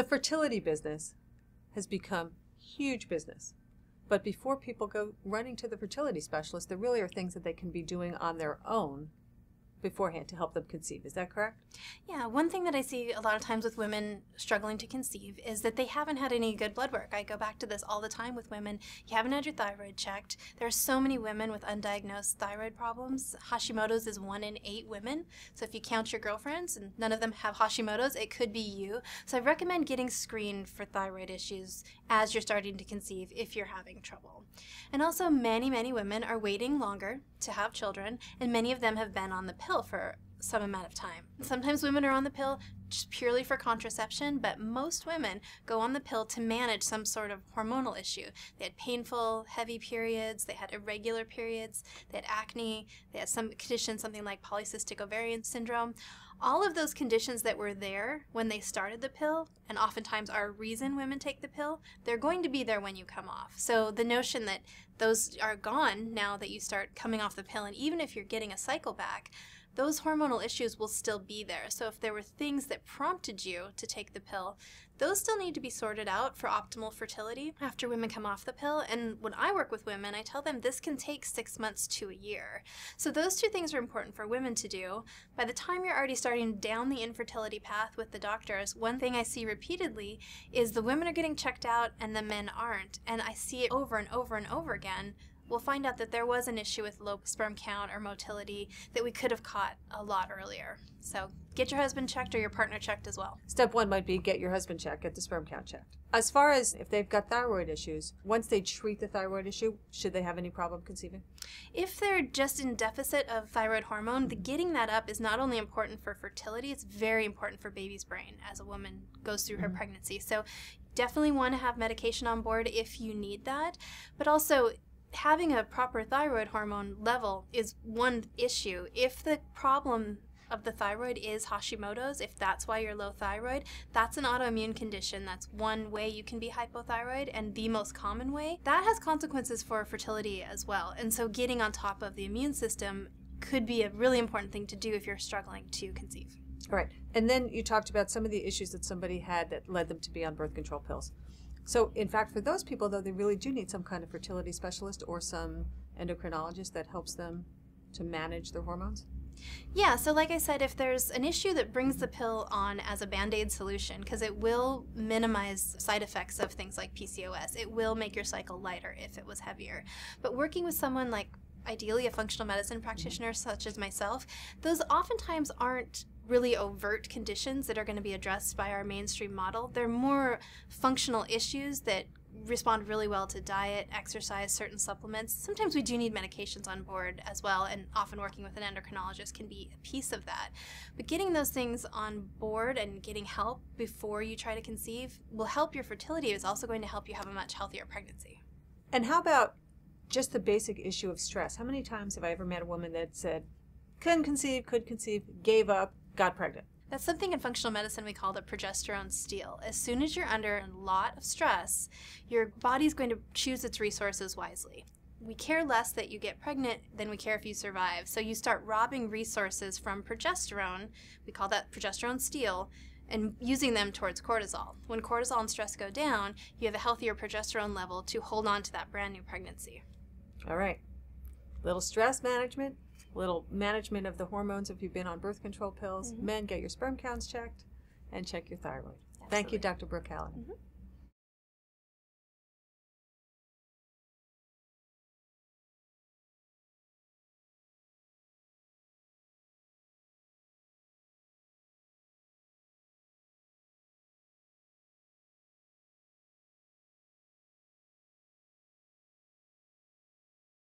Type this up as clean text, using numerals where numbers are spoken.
The fertility business has become huge business. But before people go running to the fertility specialist, there really are things that they can be doing on their own beforehand to help them conceive. Is that correct? Yeah, one thing that I see a lot of times with women struggling to conceive is that they haven't had any good blood work. I go back to this all the time with women. You haven't had your thyroid checked. There are so many women with undiagnosed thyroid problems. Hashimoto's is 1 in 8 women. So if you count your girlfriends and none of them have Hashimoto's, it could be you. So I recommend getting screened for thyroid issues as you're starting to conceive if you're having trouble. And also many, many women are waiting longer to have children, and many of them have been on the pill for some amount of time. Sometimes women are on the pill just purely for contraception, but most women go on the pill to manage some sort of hormonal issue. They had painful, heavy periods, they had irregular periods, they had acne, they had some condition, something like polycystic ovarian syndrome. All of those conditions that were there when they started the pill, and oftentimes are a reason women take the pill, they're going to be there when you come off. So the notion that those are gone now that you start coming off the pill, and even if you're getting a cycle back, those hormonal issues will still be there. So if there were things that prompted you to take the pill, those still need to be sorted out for optimal fertility after women come off the pill. And when I work with women, I tell them this can take 6 months to a year. So those two things are important for women to do. By the time you're already starting down the infertility path with the doctors, one thing I see repeatedly is the women are getting checked out and the men aren't. And I see it over and over and over again. We'll find out that there was an issue with low sperm count or motility that we could have caught a lot earlier. So get your husband checked or your partner checked as well. Step 1 might be get your husband checked, get the sperm count checked. As far as if they've got thyroid issues, once they treat the thyroid issue, should they have any problem conceiving? If they're just in deficit of thyroid hormone, getting that up is not only important for fertility, it's very important for baby's brain as a woman goes through her pregnancy. So definitely want to have medication on board if you need that, but also having a proper thyroid hormone level is one issue. If the problem of the thyroid is Hashimoto's, if that's why you're low thyroid, that's an autoimmune condition. That's one way you can be hypothyroid, and the most common way. That has consequences for fertility as well. And so getting on top of the immune system could be a really important thing to do if you're struggling to conceive. All right. And then you talked about some of the issues that somebody had that led them to be on birth control pills. So, in fact, for those people, though, they really do need some kind of fertility specialist or some endocrinologist that helps them to manage their hormones? Yeah, so like I said, if there's an issue that brings the pill on as a Band-Aid solution, because it will minimize side effects of things like PCOS, it will make your cycle lighter if it was heavier. But working with someone like ideally a functional medicine practitioner such as myself, those oftentimes aren't really overt conditions that are going to be addressed by our mainstream model. They're more functional issues that respond really well to diet, exercise, certain supplements. Sometimes we do need medications on board as well, and often working with an endocrinologist can be a piece of that. But getting those things on board and getting help before you try to conceive will help your fertility. It's also going to help you have a much healthier pregnancy. And how about just the basic issue of stress? How many times have I ever met a woman that said, couldn't conceive, could conceive, gave up, got pregnant? That's something in functional medicine we call the progesterone steal. As soon as you're under a lot of stress, your body's going to choose its resources wisely. We care less that you get pregnant than we care if you survive. So you start robbing resources from progesterone, we call that progesterone steal, and using them towards cortisol. When cortisol and stress go down, you have a healthier progesterone level to hold on to that brand new pregnancy. All right. Little stress management, little management of the hormones if you've been on birth control pills. Men, get your sperm counts checked and check your thyroid. Absolutely. Thank you, Dr. Brooke Allen.